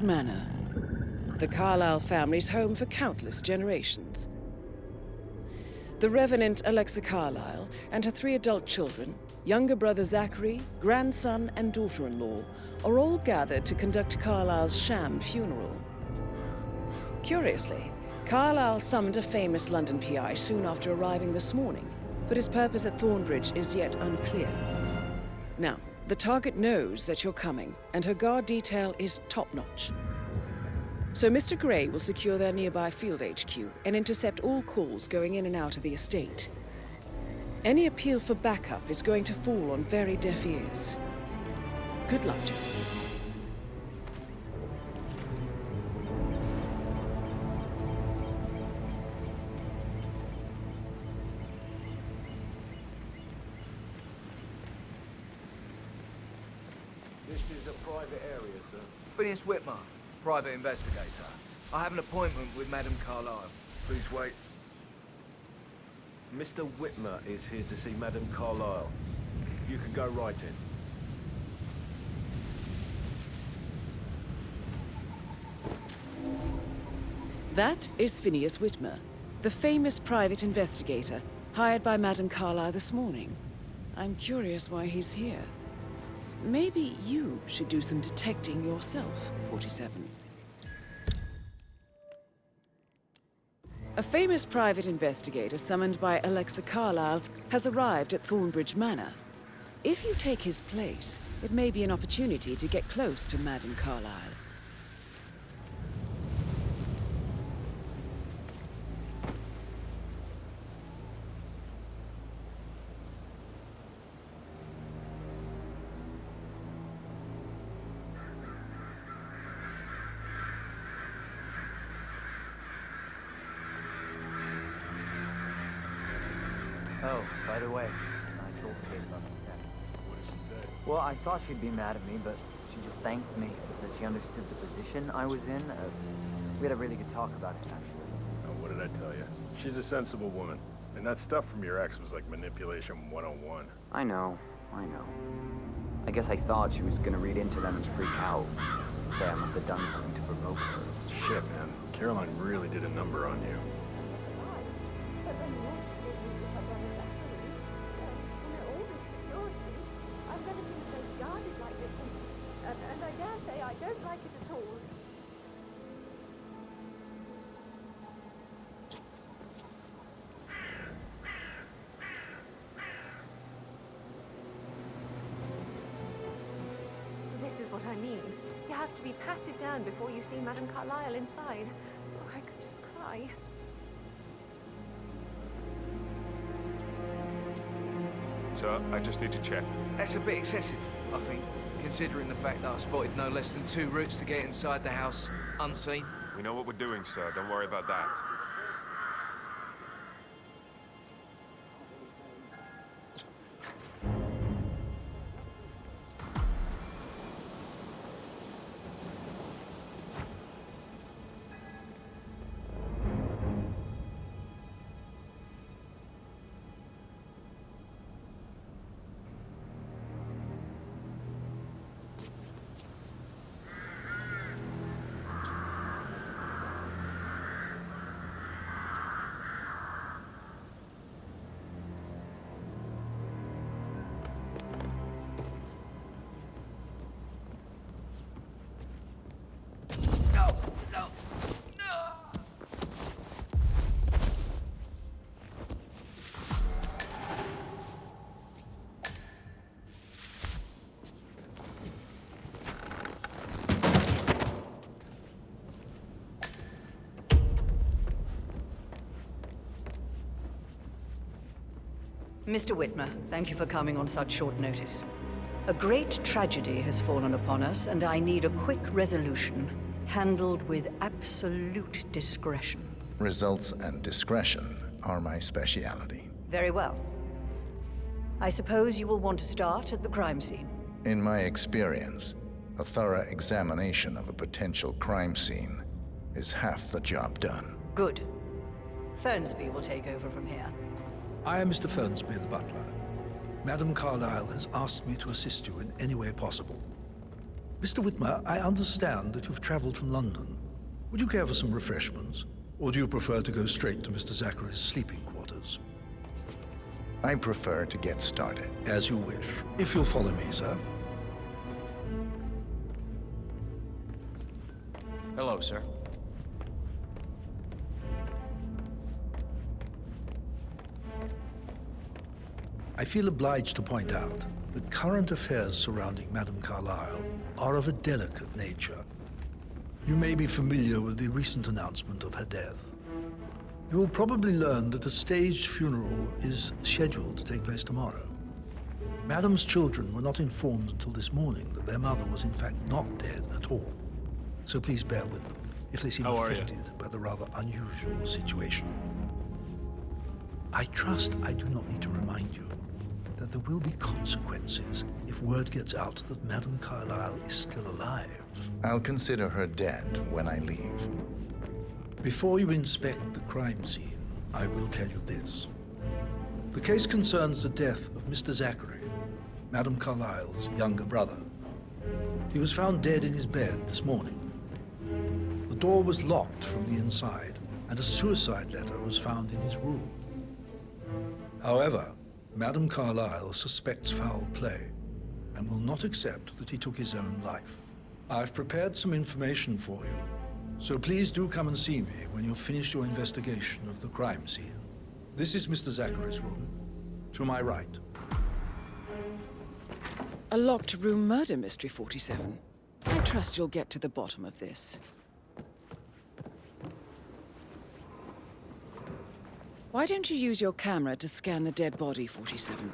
Manor, the Carlyle family's home for countless generations. The Revenant Alexa Carlyle and her 3 adult children, younger brother Zachary, grandson and daughter-in-law, are all gathered to conduct Carlyle's sham funeral. Curiously, Carlyle summoned a famous London PI soon after arriving this morning, but his purpose at Thornbridge is yet unclear. Now, the target knows that you're coming, and her guard detail is top-notch. So Mr. Gray will secure their nearby field HQ and intercept all calls going in and out of the estate. Any appeal for backup is going to fall on very deaf ears. Good luck, gentlemen. This is a private area, sir. Phineas Whitmer, private investigator. I have an appointment with Madame Carlyle. Please wait. Mr. Whitmer is here to see Madame Carlyle. You can go right in. That is Phineas Whitmer, the famous private investigator hired by Madame Carlyle this morning. I'm curious why he's here. Maybe you should do some detecting yourself, 47. A famous private investigator summoned by Alexa Carlyle has arrived at Thornbridge Manor. If you take his place, it may be an opportunity to get close to Madame Carlyle. Oh, by the way, I told Kate about the cat. What did she say? Well, I thought she'd be mad at me, but she just thanked me that she understood the position I was in. We had a really good talk about it, actually. Oh, what did I tell you? She's a sensible woman. And that stuff from your ex was like manipulation 101. I know. I guess I thought she was gonna read into them and freak out. Say I must have done something to provoke her. Shit, man. Caroline really did a number on you. And I dare say I don't like it at all. This is what I mean. You have to be patted down before you see Madame Carlyle inside. Oh, I could just cry. Sir, I just need to check. That's a bit excessive, I think, considering the fact that I spotted no less than 2 routes to get inside the house unseen. We know what we're doing, sir. Don't worry about that. No! Mr. Whitmer, thank you for coming on such short notice. A great tragedy has fallen upon us, and I need a quick resolution, handled with absolute discretion. Results and discretion are my speciality. Very well. I suppose you will want to start at the crime scene. In my experience, a thorough examination of a potential crime scene is half the job done. Good. Fernsby will take over from here. I am Mr. Fernsby, the butler. Madame Carlyle has asked me to assist you in any way possible. Mr. Whitmer, I understand that you've traveled from London. Would you care for some refreshments? Or do you prefer to go straight to Mr. Zachary's sleeping quarters? I prefer to get started. As you wish. If you'll follow me, sir. Hello, sir. I feel obliged to point out that current affairs surrounding Madame Carlyle are of a delicate nature. You may be familiar with the recent announcement of her death. You will probably learn that a staged funeral is scheduled to take place tomorrow. Madame's children were not informed until this morning that their mother was in fact not dead at all. So please bear with them if they seem affected by the rather unusual situation. I trust I do not need to remind you that there will be consequences if word gets out that Madame Carlyle is still alive. I'll consider her dead when I leave. Before you inspect the crime scene, I will tell you this. The case concerns the death of Mr. Zachary, Madame Carlyle's younger brother. He was found dead in his bed this morning. The door was locked from the inside, and a suicide letter was found in his room. However, Madame Carlyle suspects foul play and will not accept that he took his own life. I've prepared some information for you, so please do come and see me when you've finished your investigation of the crime scene. This is Mr. Zachary's room, to my right. A locked room murder mystery, 47. I trust you'll get to the bottom of this. Why don't you use your camera to scan the dead body, 47?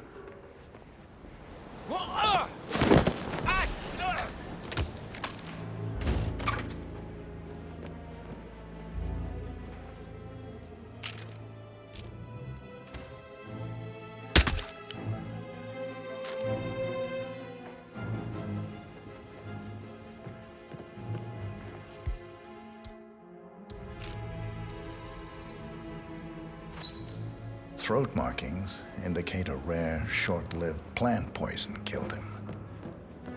Throat markings indicate a rare, short-lived plant poison killed him.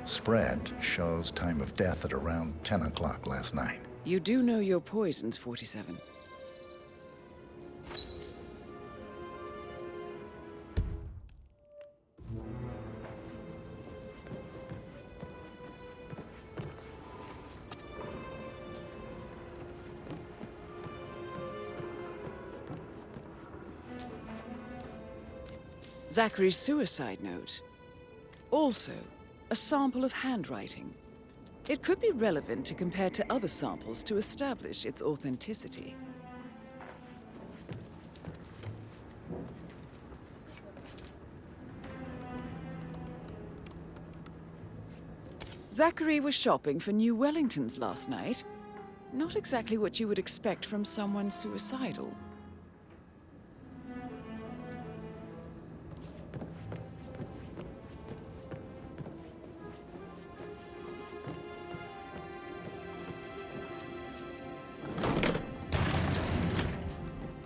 Spread shows time of death at around 10 o'clock last night. You do know your poisons, 47. Zachary's suicide note. Also, a sample of handwriting. It could be relevant to compare to other samples to establish its authenticity. Zachary was shopping for new Wellingtons last night. Not exactly what you would expect from someone suicidal.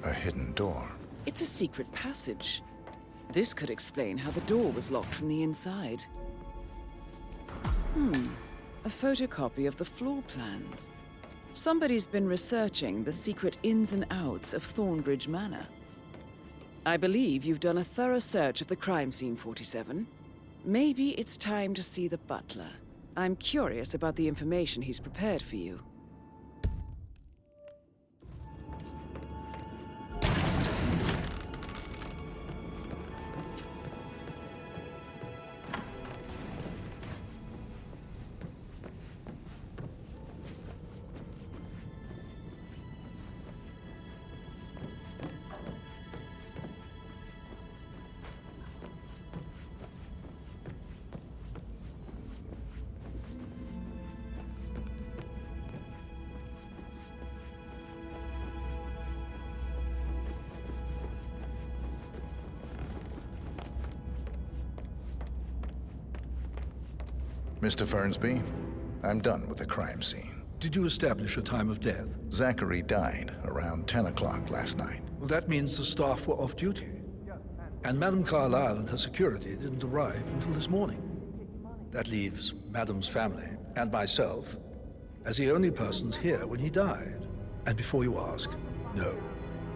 A hidden door. It's a secret passage. This could explain how the door was locked from the inside. A photocopy of the floor plans. Somebody's been researching the secret ins and outs of Thornbridge Manor. I believe you've done a thorough search of the crime scene, 47. Maybe it's time to see the butler. I'm curious about the information he's prepared for you. Mr. Fernsby, I'm done with the crime scene. Did you establish a time of death? Zachary died around 10 o'clock last night. Well, that means the staff were off duty. And Madame Carlyle and her security didn't arrive until this morning. That leaves Madam's family, and myself as the only persons here when he died. And before you ask, no,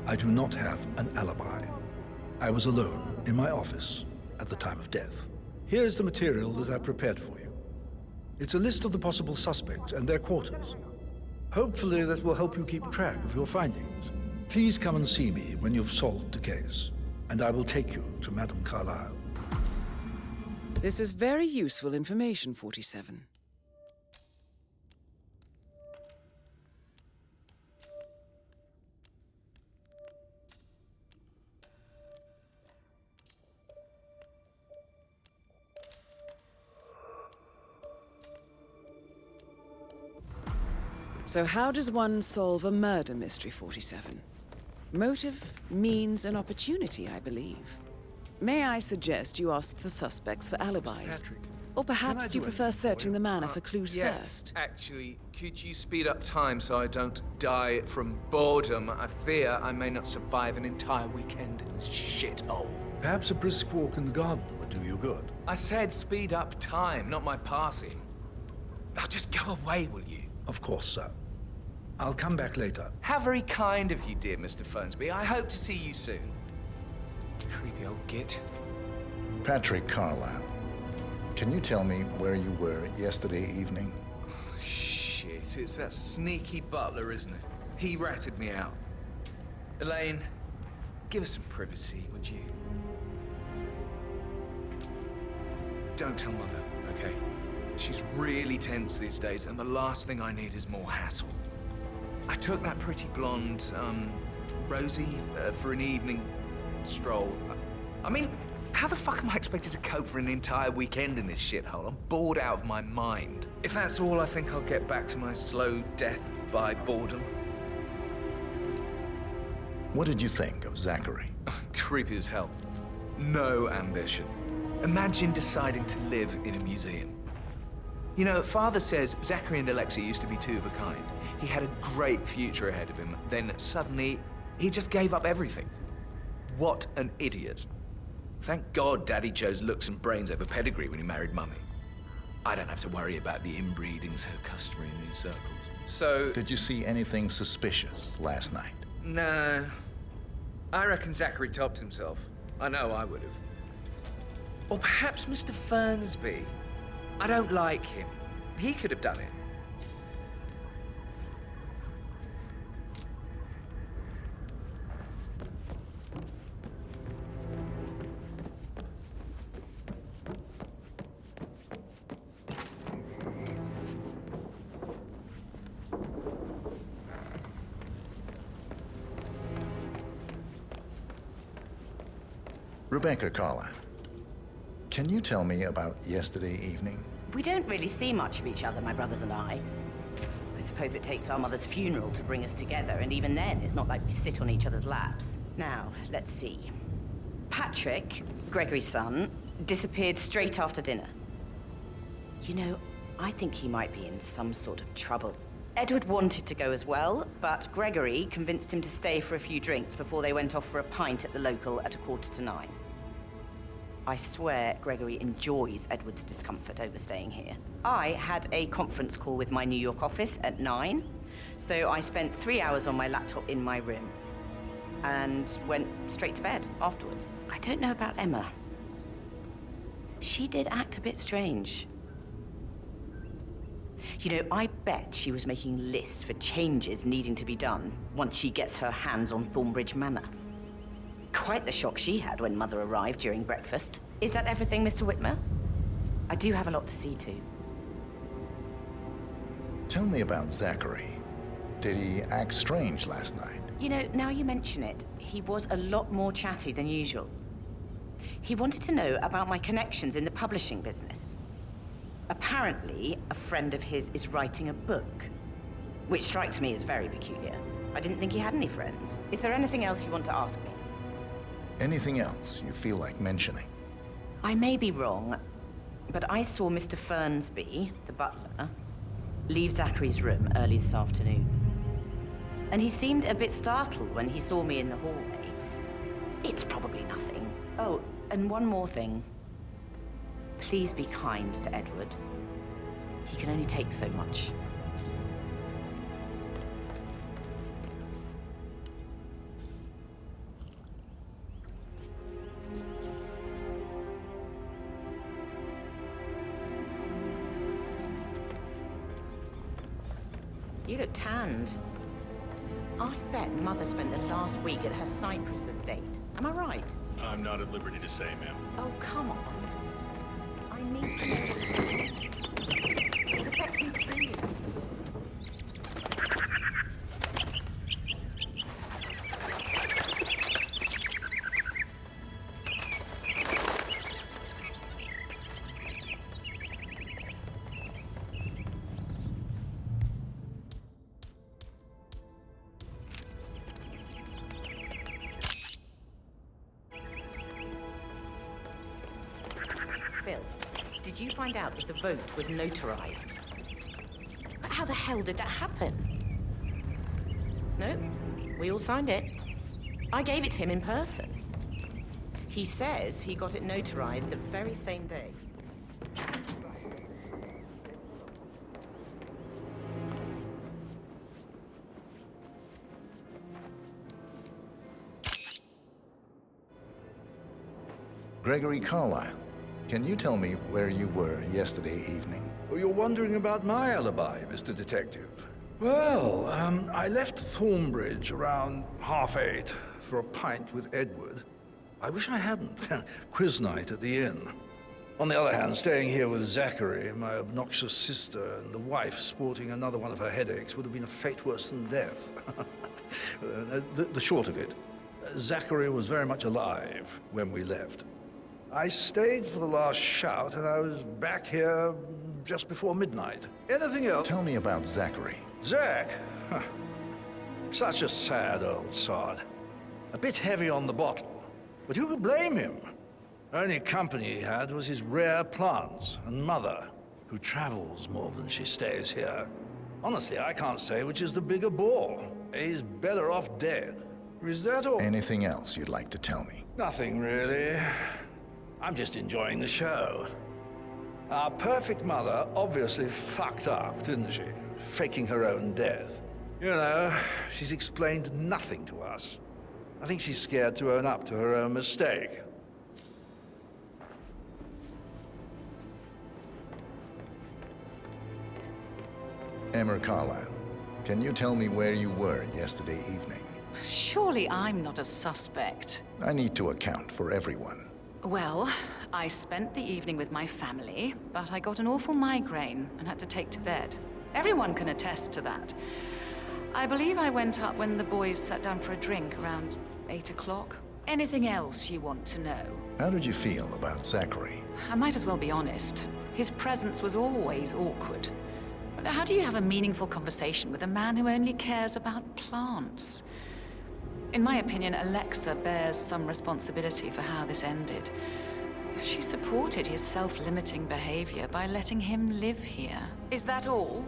I do not have an alibi. I was alone in my office at the time of death. Here's the material that I prepared for you. It's a list of the possible suspects and their quarters. Hopefully that will help you keep track of your findings. Please come and see me when you've solved the case, and I will take you to Madame Carlyle. This is very useful information, 47. So how does one solve a murder mystery, 47? Motive, means, and opportunity, I believe. May I suggest you ask the suspects for alibis? Or perhaps you prefer searching the manor for clues first? Actually, could you speed up time so I don't die from boredom? I fear I may not survive an entire weekend in this shithole. Perhaps a brisk walk in the garden would do you good. I said speed up time, not my passing. Now just go away, will you? Of course, sir. I'll come back later. How very kind of you, dear Mr. Fernsby. I hope to see you soon. Creepy old git. Patrick Carlyle, can you tell me where you were yesterday evening? Shit, it's that sneaky butler, isn't it? He ratted me out. Elaine, give us some privacy, would you? Don't tell Mother, okay? She's really tense these days, and the last thing I need is more hassle. I took that pretty blonde, Rosie, for an evening stroll. I mean, how the fuck am I expected to cope for an entire weekend in this shithole? I'm bored out of my mind. If that's all, I think I'll get back to my slow death by boredom. What did you think of Zachary? Creepy as hell. No ambition. Imagine deciding to live in a museum. You know, Father says Zachary and Alexa used to be two of a kind. He had a great future ahead of him. Then suddenly, he just gave up everything. What an idiot. Thank God Daddy chose looks and brains over pedigree when he married Mummy. I don't have to worry about the inbreeding so customary in these circles. So... Did you see anything suspicious last night? No. I reckon Zachary topped himself. I know I would have. Or perhaps Mr. Fernsby. I don't like him. He could have done it. Rebecca Carlyle, can you tell me about yesterday evening? We don't really see much of each other, my brothers and I. I suppose it takes our mother's funeral to bring us together, and even then, it's not like we sit on each other's laps. Now, let's see. Patrick, Gregory's son, disappeared straight after dinner. You know, I think he might be in some sort of trouble. Edward wanted to go as well, but Gregory convinced him to stay for a few drinks before they went off for a pint at the local at 8:45. I swear Gregory enjoys Edward's discomfort over staying here. I had a conference call with my New York office at 9, so I spent 3 hours on my laptop in my room and went straight to bed afterwards. I don't know about Emma. She did act a bit strange. You know, I bet she was making lists for changes needing to be done once she gets her hands on Thornbridge Manor. Quite the shock she had when Mother arrived during breakfast. Is that everything, Mr. Whitmer? I do have a lot to see to. Tell me about Zachary. Did he act strange last night? You know, now you mention it, he was a lot more chatty than usual. He wanted to know about my connections in the publishing business. Apparently, a friend of his is writing a book, which strikes me as very peculiar. I didn't think he had any friends. Is there anything else you want to ask me? Anything else you feel like mentioning? I may be wrong, but I saw Mr. Fernsby, the butler, leave Zachary's room early this afternoon. And he seemed a bit startled when he saw me in the hallway. It's probably nothing. Oh, and one more thing. Please be kind to Edward. He can only take so much. You look tanned. I bet Mother spent the last week at her Cyprus estate. Am I right? I'm not at liberty to say, ma'am. Oh, come on. I need to know. It affects me too. Phil, did you find out that the vote was notarized? But how the hell did that happen? No, we all signed it. I gave it to him in person. He says he got it notarized the very same day. Gregory Carlyle, can you tell me where you were yesterday evening? Oh, you're wondering about my alibi, Mr. Detective. Well, I left Thornbridge around 8:30 for a pint with Edward. I wish I hadn't. Quiz night at the inn. On the other hand, staying here with Zachary, my obnoxious sister, and the wife sporting another one of her headaches would have been a fate worse than death. The short of it, Zachary was very much alive when we left. I stayed for the last shout, and I was back here just before midnight. Anything else? Tell me about Zachary. Zach? Huh. Such a sad old sod. A bit heavy on the bottle, but who could blame him? Only company he had was his rare plants and mother, who travels more than she stays here. Honestly, I can't say which is the bigger bore. He's better off dead. Is that all? Anything else you'd like to tell me? Nothing, really. I'm just enjoying the show. Our perfect mother obviously fucked up, didn't she? Faking her own death. You know, she's explained nothing to us. I think she's scared to own up to her own mistake. Emma Carlyle, can you tell me where you were yesterday evening? Surely I'm not a suspect. I need to account for everyone. Well, I spent the evening with my family, but I got an awful migraine and had to take to bed. Everyone can attest to that. I believe I went up when the boys sat down for a drink around 8 o'clock. Anything else you want to know? How did you feel about Zachary? I might as well be honest. His presence was always awkward. But how do you have a meaningful conversation with a man who only cares about plants? In my opinion, Alexa bears some responsibility for how this ended. She supported his self-limiting behavior by letting him live here. Is that all?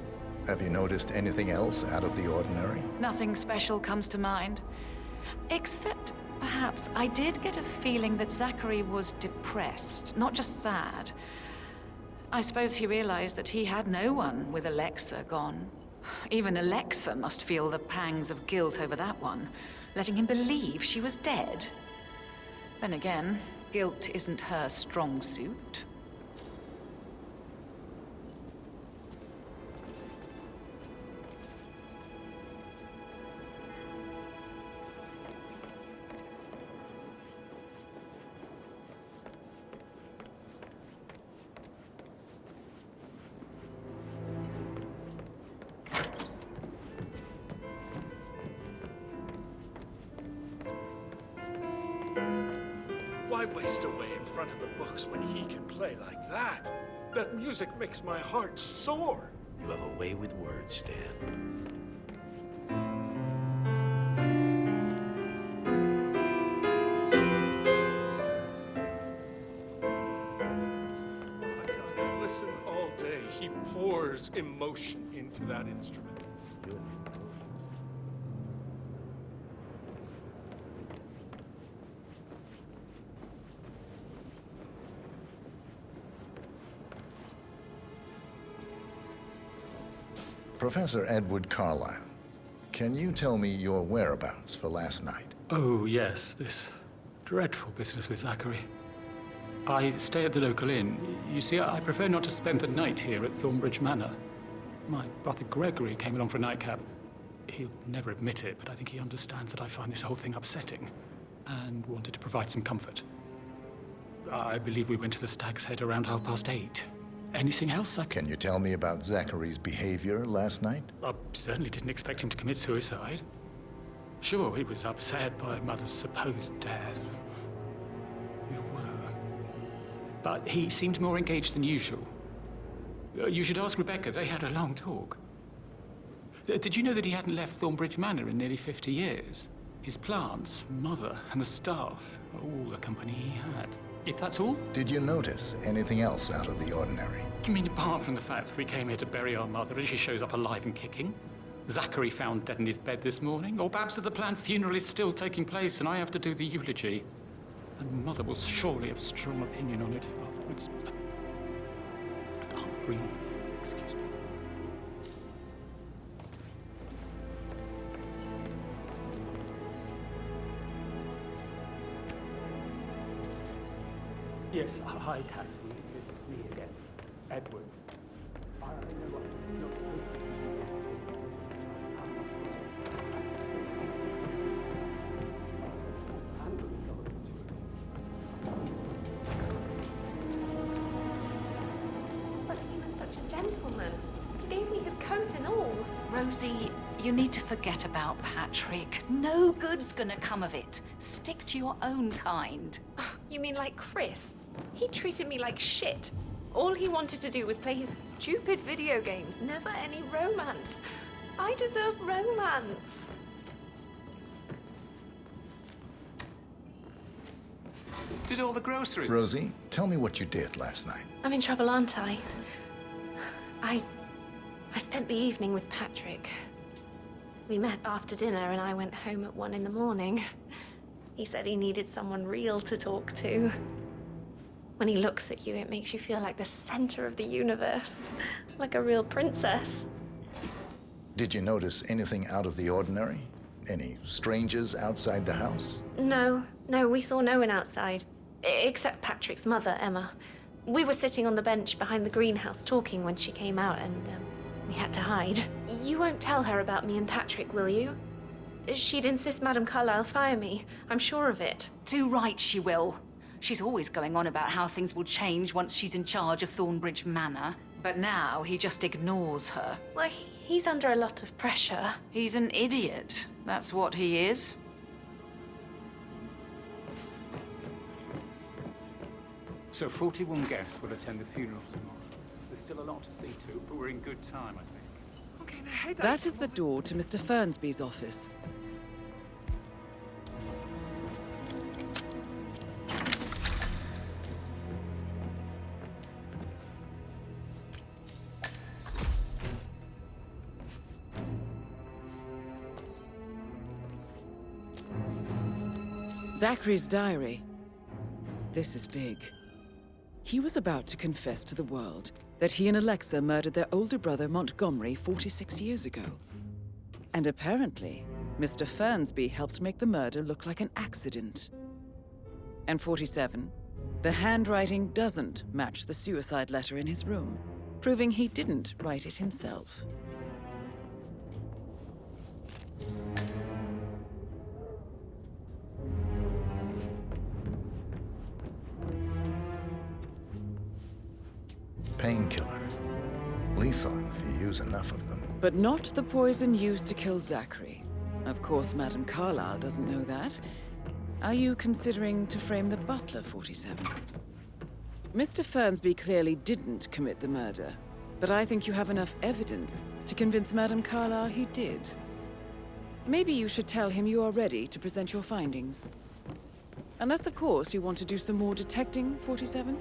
Have you noticed anything else out of the ordinary? Nothing special comes to mind. Except, perhaps, I did get a feeling that Zachary was depressed, not just sad. I suppose he realized that he had no one with Alexa gone. Even Alexa must feel the pangs of guilt over that one, letting him believe she was dead. Then again, guilt isn't her strong suit. Why waste away in front of the books when he can play like that? That music makes my heart soar. You have a way with words, Stan. I could listen all day. He pours emotion into that instrument. Professor Edward Carlyle, can you tell me your whereabouts for last night? Oh, yes, this dreadful business with Zachary. I stay at the local inn. You see, I prefer not to spend the night here at Thornbridge Manor. My brother Gregory came along for a nightcap. He'll never admit it, but I think he understands that I find this whole thing upsetting and wanted to provide some comfort. I believe we went to the Stag's Head around 8:30. Anything else I can... Can you tell me about Zachary's behavior last night? I certainly didn't expect him to commit suicide. Sure, he was upset by Mother's supposed death. We were. But he seemed more engaged than usual. You should ask Rebecca. They had a long talk. Did you know that he hadn't left Thornbridge Manor in nearly 50 years? His plants, Mother, and the staff, all the company he had. If that's all? Did you notice anything else out of the ordinary? You mean apart from the fact that we came here to bury our mother and she shows up alive and kicking? Zachary found dead in his bed this morning? Or perhaps that the planned funeral is still taking place and I have to do the eulogy? And Mother will surely have a strong opinion on it afterwards. I can't breathe. Excuse me. Yes, hi, Catherine. It's me again. Edward. I know what But he was such a gentleman. He gave me his coat and all. Rosie, you need to forget about Patrick. No good's gonna come of it. Stick to your own kind. You mean like Chris? He treated me like shit. All he wanted to do was play his stupid video games, never any romance. I deserve romance. Did all the groceries... Rosie, tell me what you did last night. I'm in trouble, aren't I? I spent the evening with Patrick. We met after dinner and I went home at 1 in the morning. He said he needed someone real to talk to. When he looks at you, it makes you feel like the center of the universe, like a real princess. Did you notice anything out of the ordinary? Any strangers outside the house? No, we saw no one outside, except Patrick's mother, Emma. We were sitting on the bench behind the greenhouse talking when she came out and we had to hide. You won't tell her about me and Patrick, will you? She'd insist Madame Carlyle fire me. I'm sure of it. Too right she will. She's always going on about how things will change once she's in charge of Thornbridge Manor. But now he just ignores her. Well, he's under a lot of pressure. He's an idiot. That's what he is. So 41 guests will attend the funeral tomorrow. There's still a lot to see to, but we're in good time, I think. Okay, now head That is the door to Mr. Fernsby's office. Zachary's diary. This is big. He was about to confess to the world that he and Alexa murdered their older brother Montgomery 46 years ago. And apparently, Mr. Fernsby helped make the murder look like an accident. And 47, the handwriting doesn't match the suicide letter in his room, proving he didn't write it himself. Painkillers. Lethal if you use enough of them. But not the poison used to kill Zachary. Of course, Madame Carlyle doesn't know that. Are you considering to frame the butler, 47? Mr. Fernsby clearly didn't commit the murder, but I think you have enough evidence to convince Madame Carlyle he did. Maybe you should tell him you are ready to present your findings. Unless, of course, you want to do some more detecting, 47?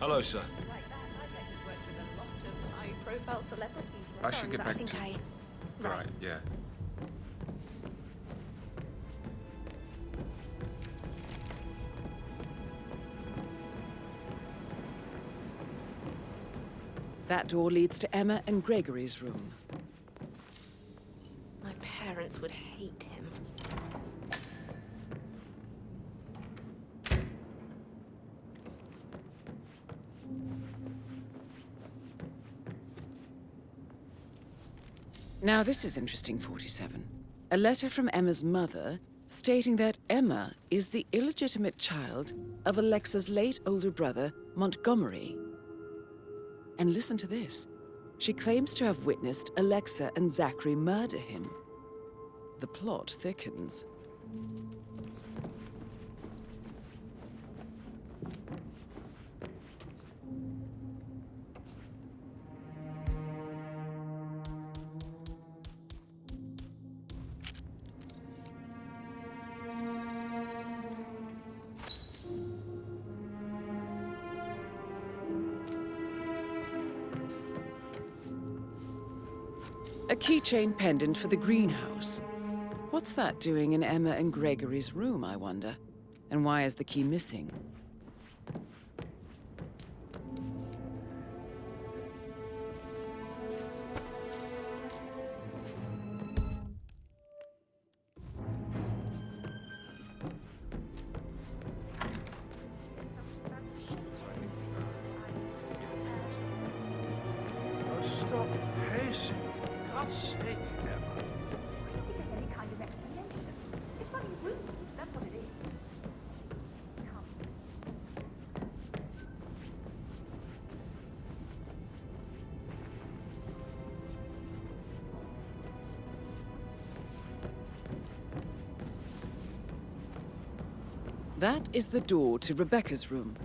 Hello, sir. High-profile celebrities. I should get but back I think to you. Right, yeah. That door leads to Emma and Gregory's room. My parents would hate him. Now this is interesting, 47. A letter from Emma's mother stating that Emma is the illegitimate child of Alexa's late older brother, Montgomery. And listen to this. She claims to have witnessed Alexa and Zachary murder him. The plot thickens. A keychain pendant for the greenhouse. What's that doing in Emma and Gregory's room, I wonder? And why is the key missing? Stop pacing. For God's sake, Emma. Any kind of explanation. It's bloody rude. That's what it is. Come. That is the door to Rebecca's room.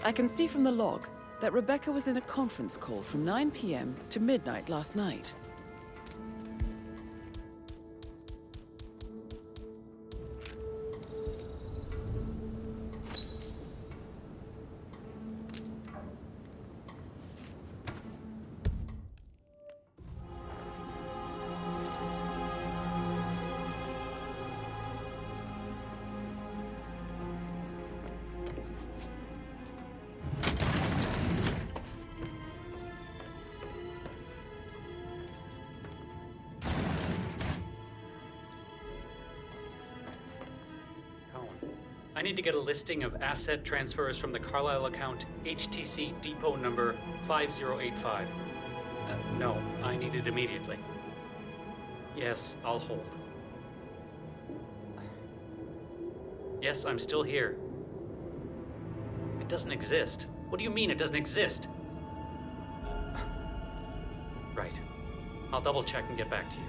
I can see from the log that Rebecca was in a conference call from 9 p.m. to midnight last night. I need to get a listing of asset transfers from the Carlisle account HTC depot number 5085. No, I need it immediately. Yes, I'll hold. Yes, I'm still here. It doesn't exist. What do you mean it doesn't exist? Right. I'll double check and get back to you.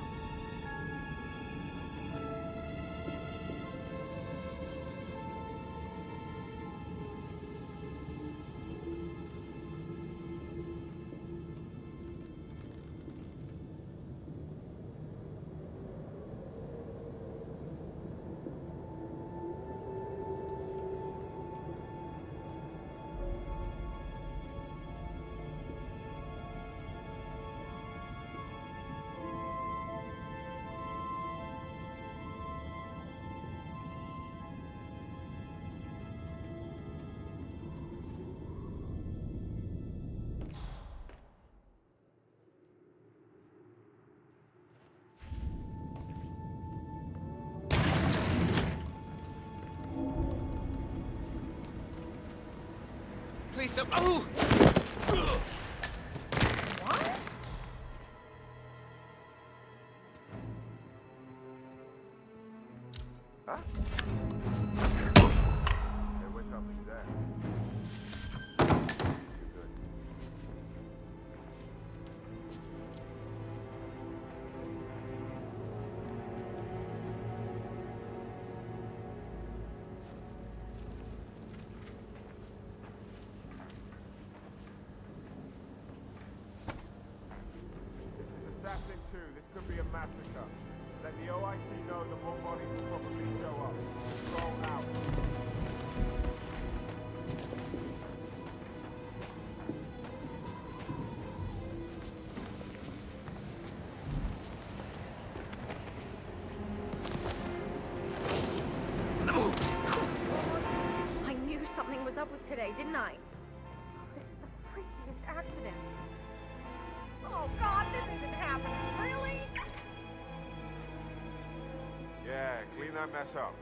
Please stop. Oh! What? Huh? Hey, what's up with that? Good. Assassin 2, this could be a massacre. Let the OIC know that more bodies will probably show up. Roll out. I knew something was up with today, didn't I? This is the freakiest accident. Oh God, this isn't happening. Really? Yeah, clean that mess up.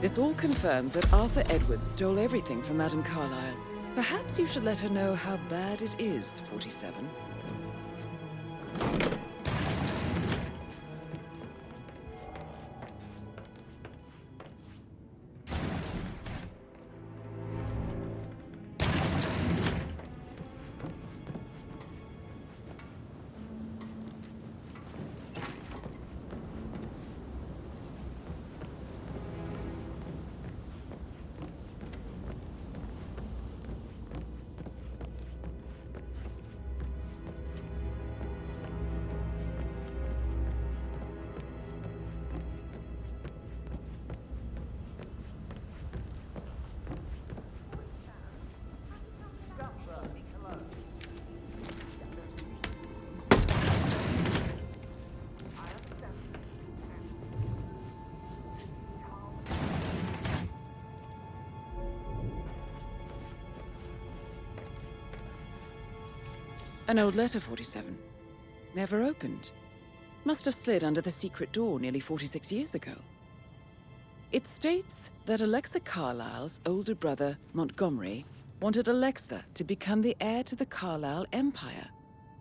This all confirms that Arthur Edwards stole everything from Madame Carlyle. Perhaps you should let her know how bad it is, 47. An old letter, 47. Never opened. Must have slid under the secret door nearly 46 years ago. It states that Alexa Carlyle's older brother, Montgomery, wanted Alexa to become the heir to the Carlyle Empire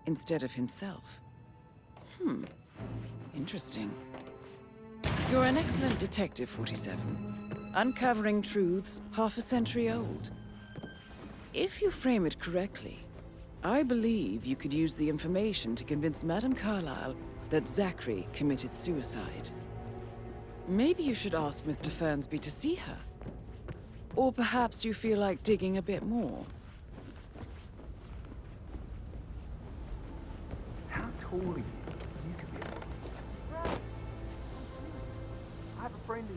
instead of himself. Interesting. You're an excellent detective, 47. Uncovering truths half a century old. If you frame it correctly, I believe you could use the information to convince Madame Carlyle that Zachary committed suicide. Maybe you should ask Mr. Fernsby to see her. Or perhaps you feel like digging a bit more. How tall are you? You could be... I have a friend who...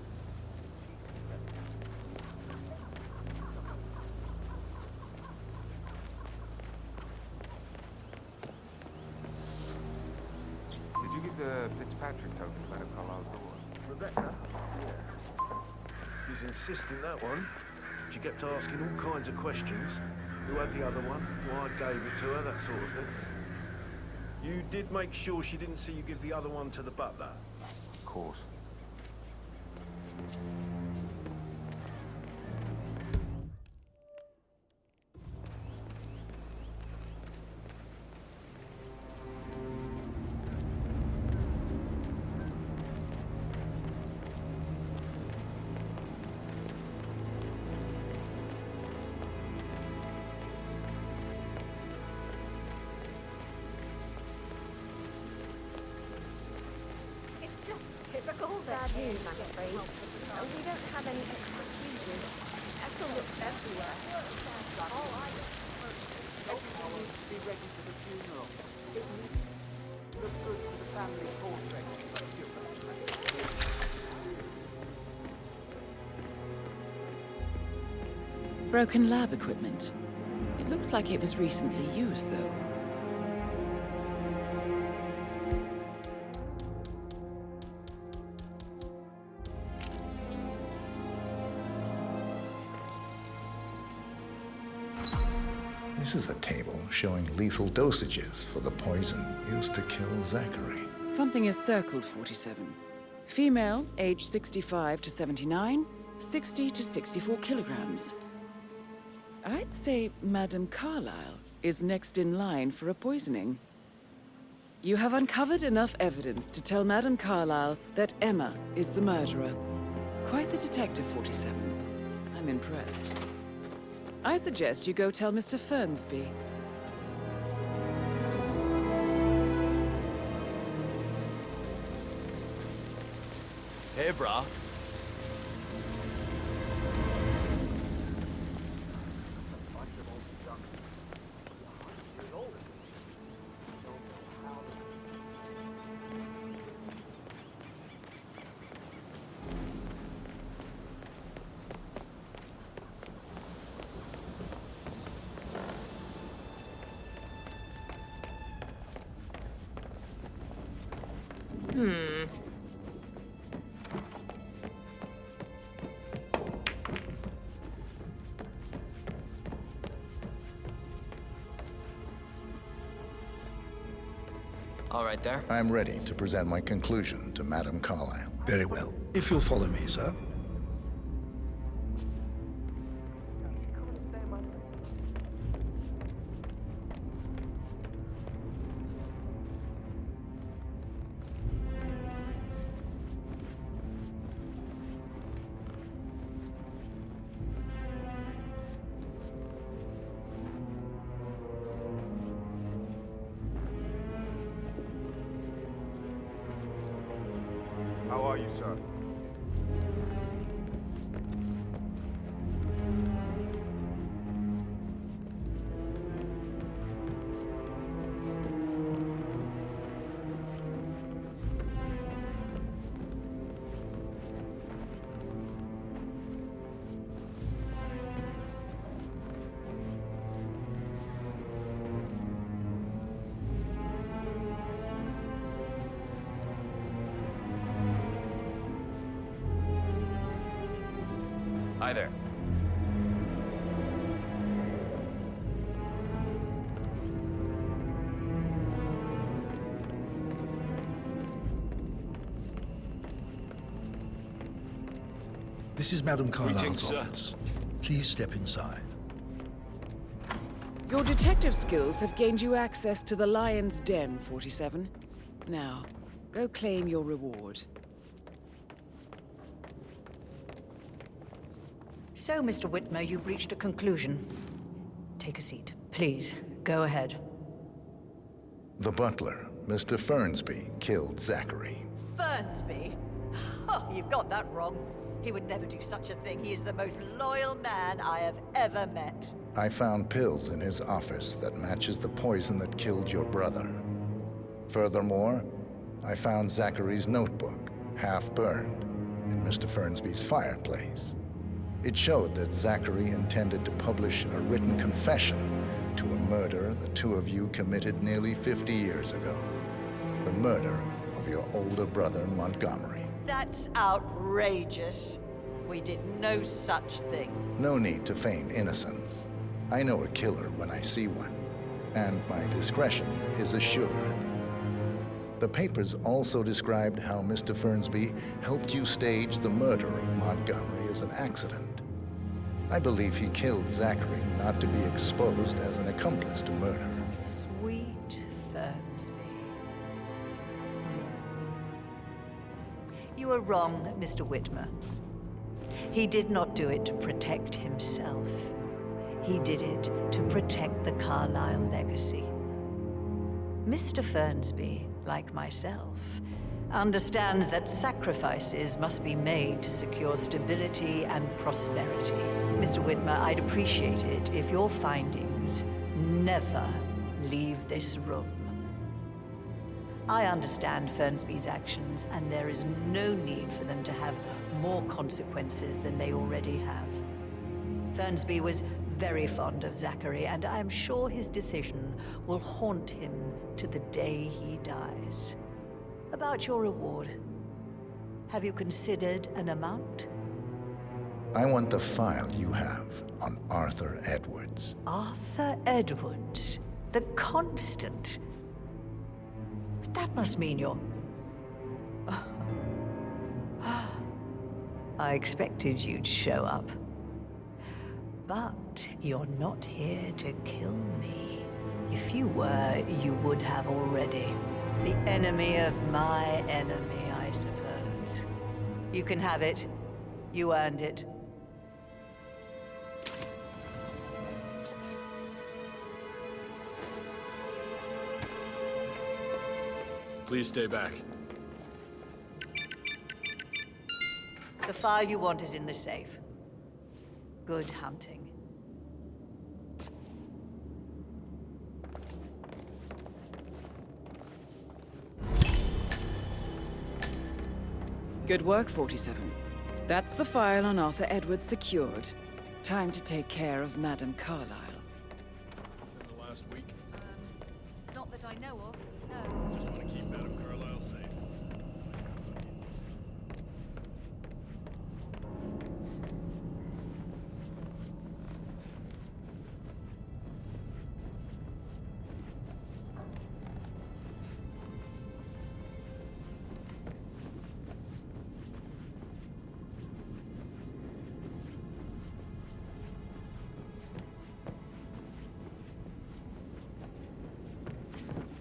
The Fitzpatrick token to Madame Carlyle's daughter. Rebecca? Yeah. She's insisting that one. She kept asking all kinds of questions. Who had the other one? Why I gave it to her, that sort of thing. You did make sure she didn't see you give the other one to the butler? Of course. Bad news, I'm afraid. We don't have any extra fuses. Echo looks everywhere. Everything needs to be ready for the funeral. It needs to look good for the family portrait. Broken lab equipment. It looks like it was recently used, though. This is a table showing lethal dosages for the poison used to kill Zachary. Something is circled, 47. Female, age 65 to 79, 60 to 64 kilograms. I'd say Madame Carlyle is next in line for a poisoning. You have uncovered enough evidence to tell Madame Carlyle that Emma is the murderer. Quite the detective, 47. I'm impressed. I suggest you go tell Mr. Fernsby. Hey, brah. All right there. I'm ready to present my conclusion to Madame Carlyle. Very well. If you'll follow me, sir. How are you, sir? Hi there. This is Madame Carlyle's Greetings, sir. office. Please step inside. Your detective skills have gained you access to the Lion's Den, 47. Now, go claim your reward. So, Mr. Whitmer, you've reached a conclusion. Take a seat. Please, go ahead. The butler, Mr. Fernsby, killed Zachary. Fernsby? Oh, you've got that wrong. He would never do such a thing. He is the most loyal man I have ever met. I found pills in his office that matches the poison that killed your brother. Furthermore, I found Zachary's notebook, half burned, in Mr. Fernsby's fireplace. It showed that Zachary intended to publish a written confession to a murder the two of you committed nearly 50 years ago. The murder of your older brother, Montgomery. That's outrageous. We did no such thing. No need to feign innocence. I know a killer when I see one, and my discretion is assured. The papers also described how Mr. Fernsby helped you stage the murder of Montgomery as an accident. I believe he killed Zachary not to be exposed as an accomplice to murder. Sweet Fernsby. You are wrong, Mr. Whitmer. He did not do it to protect himself. He did it to protect the Carlyle legacy. Mr. Fernsby, like myself, understands that sacrifices must be made to secure stability and prosperity. Mr. Whitmer, I'd appreciate it if your findings never leave this room. I understand Fernsby's actions, and there is no need for them to have more consequences than they already have. Fernsby was very fond of Zachary, and I'm sure his decision will haunt him to the day he dies. About your reward, have you considered an amount? I want the file you have on Arthur Edwards. Arthur Edwards, the Constant. But that must mean you're... I expected you'd show up. But you're not here to kill me. If you were, you would have already. The enemy of my enemy, I suppose. You can have it. You earned it. Please stay back. The file you want is in the safe. Good hunting. Good work, 47. That's the file on Arthur Edwards secured. Time to take care of Madame Carlyle. In the last week? Not that I know of, no. Just want to keep Madame Carlyle safe.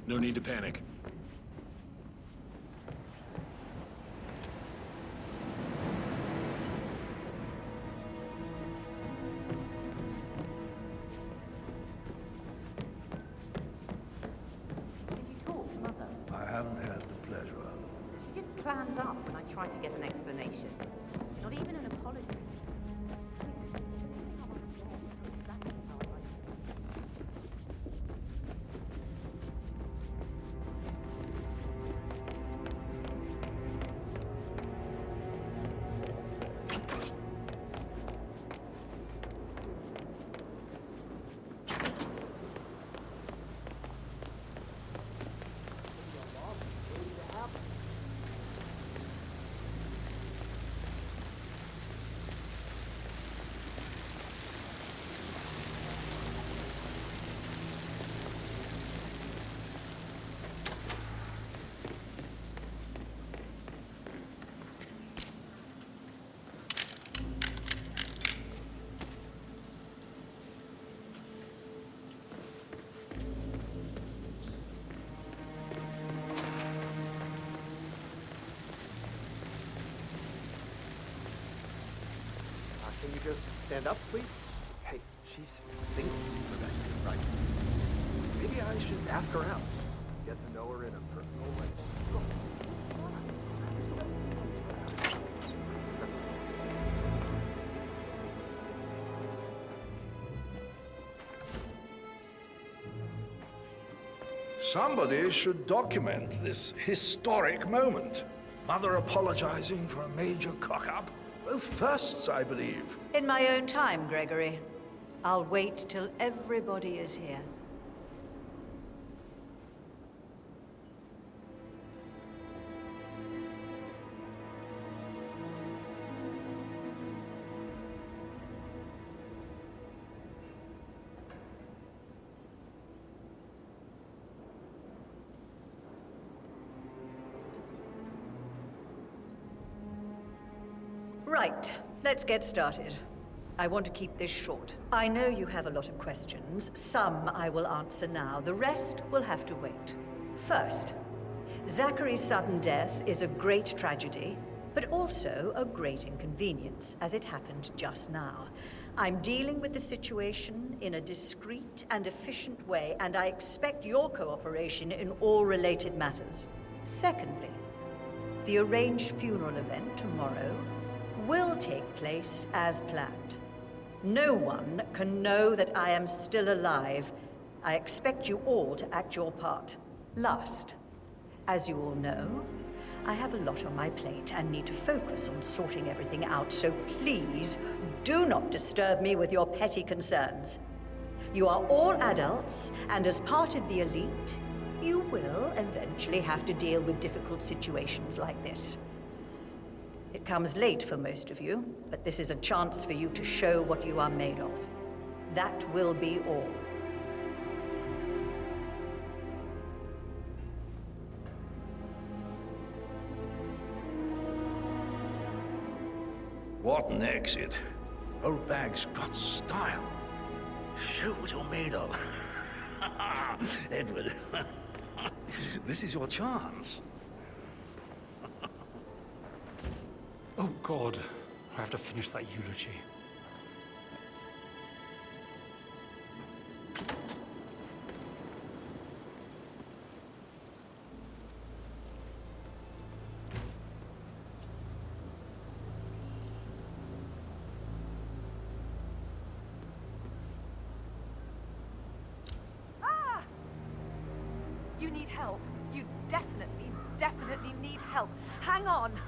No need to panic. Did you talk to Mother? I haven't had the pleasure. She just clams up when I try to get an explanation. Not even an apology. Can you just stand up, please? Hey, she's single, Rebecca, right? Maybe I should ask her out. Get to know her in a personal way. Somebody should document this historic moment. Mother apologizing for a major cock-up. Both firsts, I believe. In my own time, Gregory. I'll wait till everybody is here. Right, let's get started. I want to keep this short. I know you have a lot of questions. Some I will answer now. The rest will have to wait. First, Zachary's sudden death is a great tragedy, but also a great inconvenience, as it happened just now. I'm dealing with the situation in a discreet and efficient way, and I expect your cooperation in all related matters. Secondly, the arranged funeral event tomorrow will take place as planned. No one can know that I am still alive. I expect you all to act your part. Last, as you all know, I have a lot on my plate and need to focus on sorting everything out, so please do not disturb me with your petty concerns. You are all adults, and as part of the elite, you will eventually have to deal with difficult situations like this. It comes late for most of you, but this is a chance for you to show what you are made of. That will be all. What an exit. Old bag's got style. Show what you're made of. Edward, this is your chance. Oh, God. I have to finish that eulogy. You need help. You definitely need help. Hang on.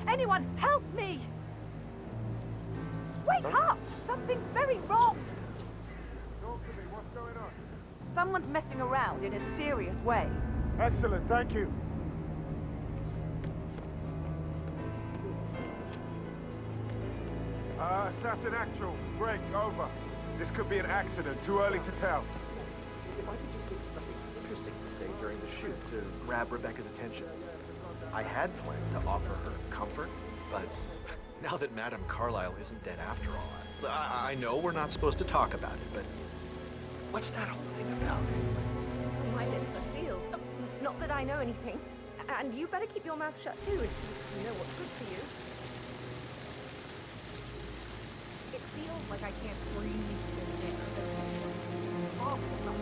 Anyone, help me! Wake up! Something's very wrong! Talk to me, what's going on? Someone's messing around in a serious way. Excellent, thank you. Assassin actual. Greg, over. This could be an accident. Too early to tell. If I could just think of something interesting to say during the shoot to grab Rebecca's attention. I had planned to offer her comfort, but now that Madame Carlyle isn't dead after all, I know we're not supposed to talk about it, but what's that whole thing about? My lips are sealed. Not that I know anything. And you better keep your mouth shut too if you know what's good for you. It feels like I can't breathe in there. Awful.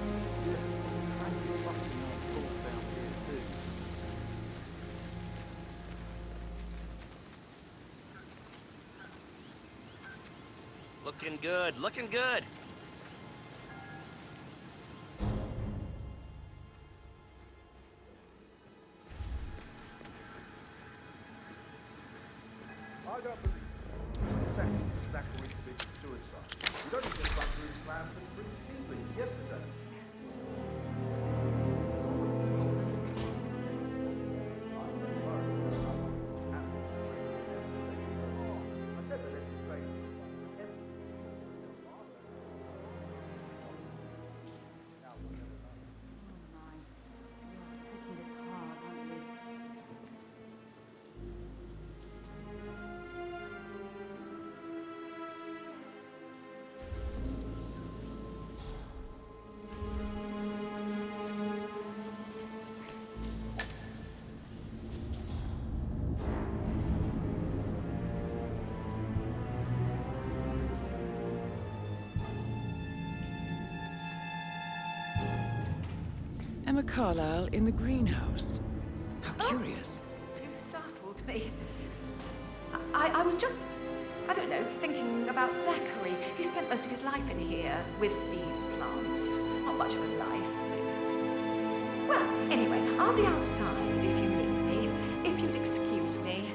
Looking good, looking good. I don't believe second Zachary committed suicide. We don't even run through his plan for 3 seedlings yesterday. Emma Carlyle in the greenhouse. How curious. You startled me. I was just, I don't know, thinking about Zachary. He spent most of his life in here with these plants. Not much of a life, is it? Well, anyway, I'll be outside if you need me. If you'd excuse me.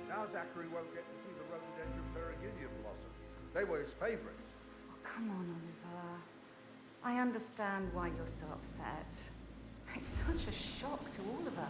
Now Zachary won't get to see the rhododendron periginium blossom. They were his favorites. Oh, come on, Oliver. I understand why you're so upset. It's such a shock to all of us.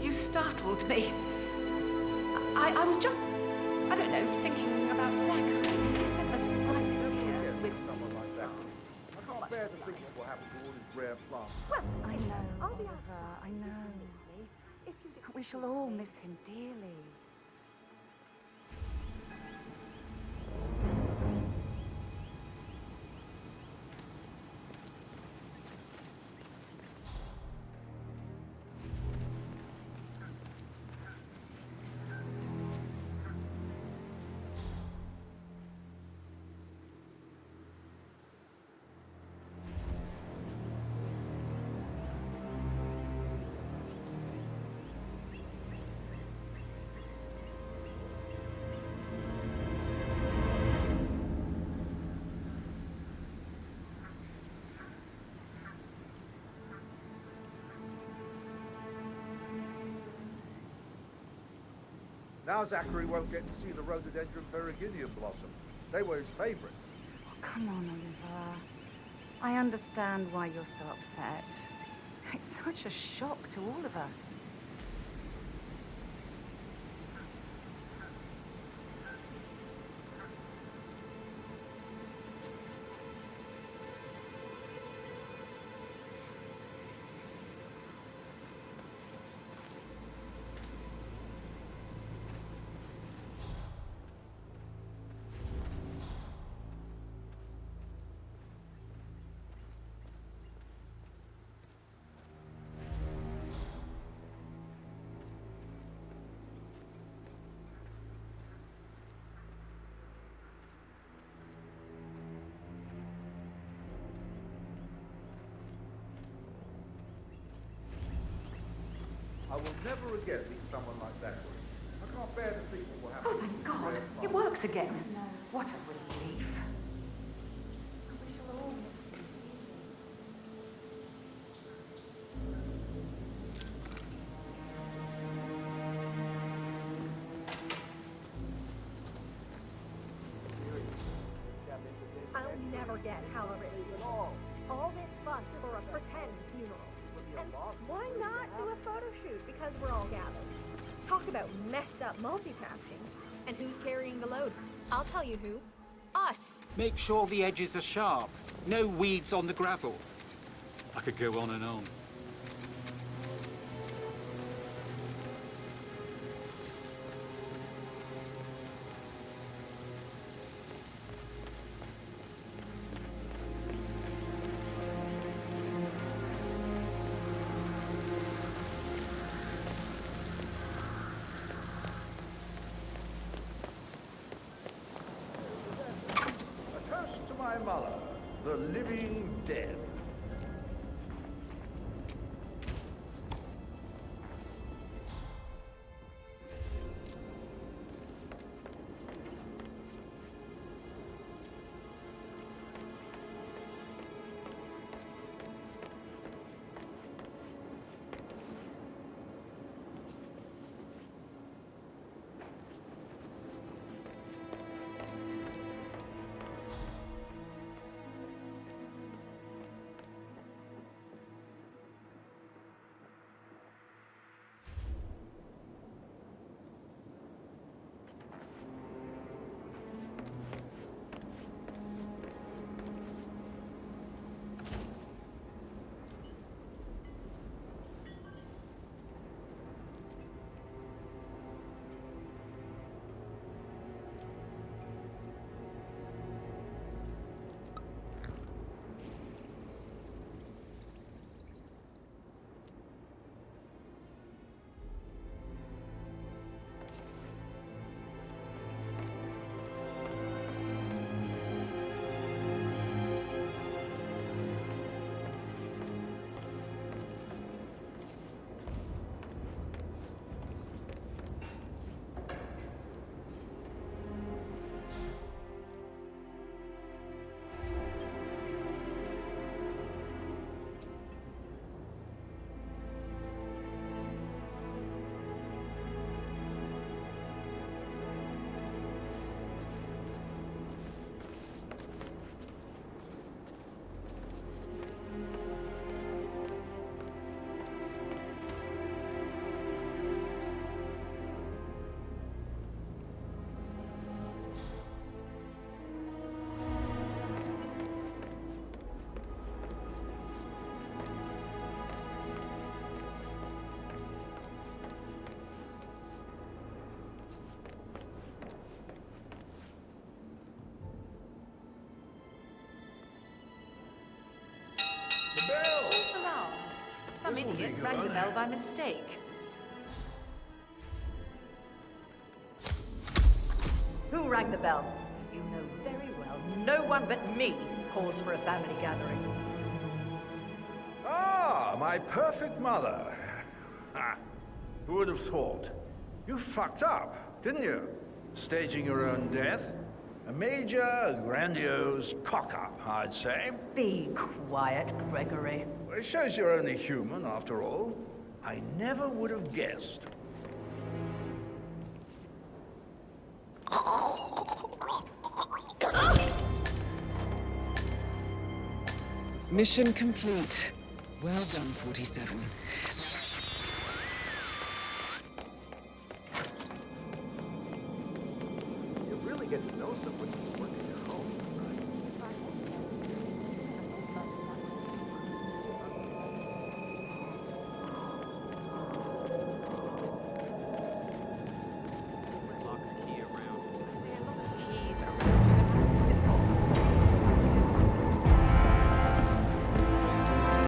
You startled me. I was just, I don't know, thinking about Zachary. Well, I know, I'll be Oliver, I know. if you do. We shall all miss him dearly. Now Zachary won't get to see the rhododendron periginium blossom. They were his favorite. Oh, come on, Oliver. I understand why you're so upset. It's such a shock to all of us. I will never again meet someone like Zachary. I can't bear to think what will happen. Oh, thank God. It works again. What a relief. I'll never get how it is. All this fuss for a pretend funeral. And why not do a photo shoot because we're all gathered? Talk about messed up multitasking. And who's carrying the load? I'll tell you who. Us. Make sure the edges are sharp. No weeds on the gravel. I could go on and on. A toast to my mother, the living dead. idiot rang the bell by mistake. Who rang the bell? You know very well no one but me calls for a family gathering. Ah, my perfect mother. Ha. Who would have thought? You fucked up, didn't you? Staging your own death? A major, grandiose cock-up, I'd say. Be quiet, Gregory. Well, it shows you're only human, after all. I never would have guessed. Mission complete. Well done, 47. You really get to know someone